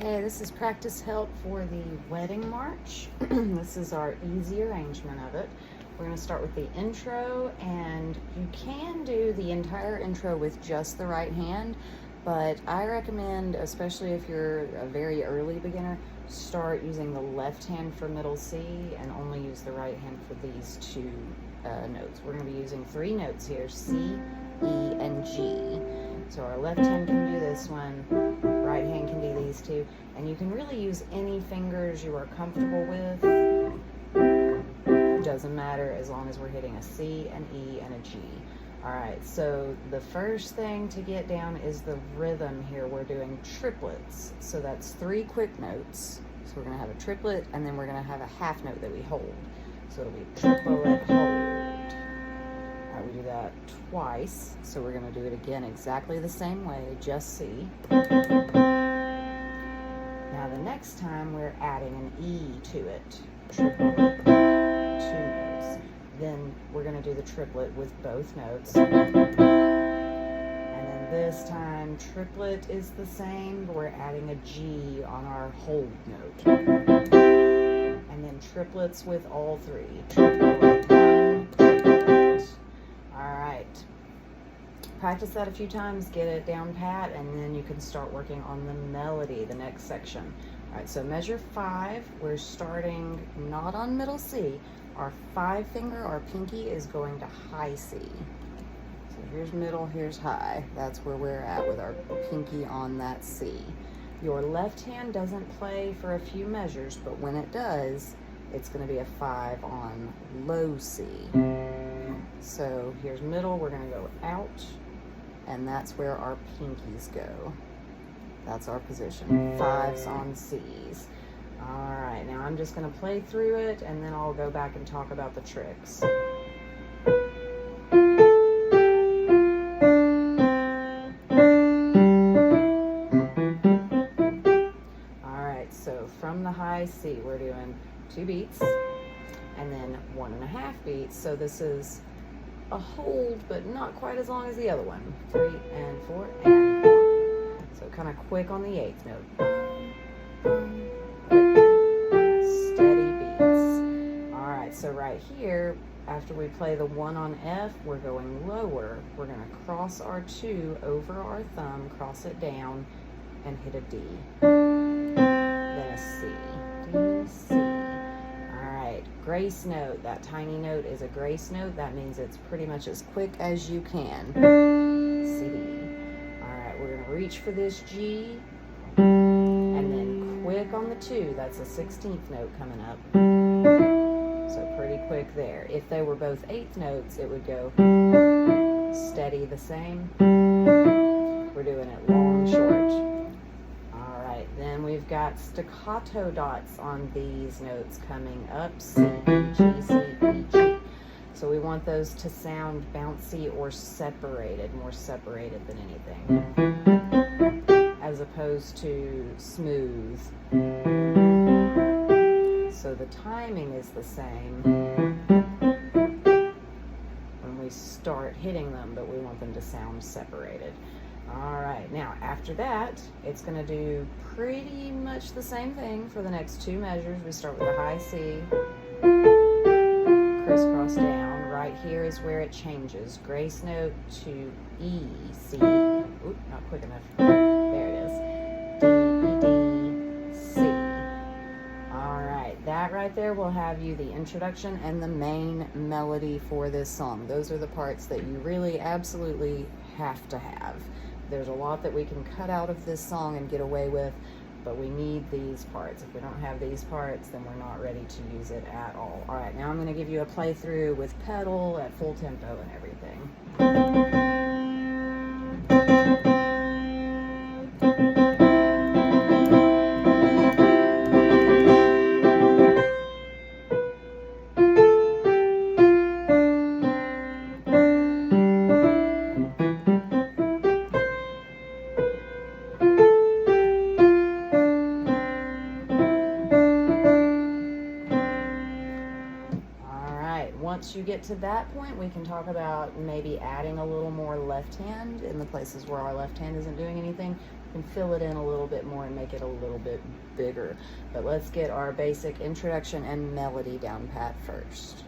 Okay, this is practice help for the wedding march. This is our easy arrangement of it. We're going to start with the intro, and you can do the entire intro with just the right hand, but I recommend, especially if you're a very early beginner, start using the left hand for middle C and only use the right hand for these two notes. We're going to be using three notes here, C, E, and G. So our left hand can do this one, right hand can do these two, and you can really use any fingers you are comfortable with. It doesn't matter as long as we're hitting a C, an E, and a G. Alright, so the first thing to get down is the rhythm here. We're doing triplets, so that's three quick notes. So we're going to have a triplet, and then we're going to have a half note that we hold. So it'll be triplet, hold. Alright, we do that twice, so we're going to do it again exactly the same way, just C. Now the next time we're adding an E to it, triplet, two notes. Then we're going to do the triplet with both notes. And then this time, triplet is the same, but we're adding a G on our hold note. And then triplets with all three. Triplet, one, triplet. Alright. Practice that a few times, get it down pat, and then you can start working on the melody, the next section. Alright, so measure 5. We're starting not on middle C. Our 5 finger, our pinky, is going to high C. So here's middle, here's high. That's where we're at with our pinky on that C. Your left hand doesn't play for a few measures, but when it does, it's going to be a 5 on low C. So here's middle, we're going to go out, and that's where our pinkies go. That's our position. 5s on Cs. Alright, now I'm just going to play through it, and then I'll go back and talk about the tricks. Alright, so from the high C, we're doing 2 beats, and then 1.5 beats. So this is a hold, but not quite as long as the other one. 3 and 4 and 1. So kind of quick on the 8th note. Steady beats. Alright, so right here, after we play the 1 on F, we're going lower. We're going to cross our 2 over our thumb, cross it down, and hit a D. Then a C. D, C. Alright, grace note. That tiny note is a grace note. That means it's pretty much as quick as you can. C, D. Alright, we're going to reach for this G, and then quick on the 2. That's a 16th note coming up. So pretty quick there. If they were both 8th notes, it would go steady the same. We're doing it long, short. Alright, then we've got staccato dots on these notes coming up. C, G, C, E, G. So we want those to sound bouncy or separated, more separated than anything, as opposed to smooth. So the timing is the same when we start hitting them, but we want them to sound separated. Alright, now after that, it's going to do pretty much the same thing for the next 2 measures. We start with a high C, crisscross down. Right here is where it changes. Grace note to E, C. Oop, not quick enough. There it is. D, E, D, C. Alright, that right there will have you the introduction and the main melody for this song. Those are the parts that you really absolutely have to have. There's a lot that we can cut out of this song and get away with, but we need these parts. If we don't have these parts, then we're not ready to use it at all. Alright, now I'm going to give you a playthrough with pedal at full tempo and everything. once you get to that point, we can talk about maybe adding a little more left hand in the places where our left hand isn't doing anything. We can fill it in a little bit more and make it a little bit bigger. But let's get our basic introduction and melody down pat first.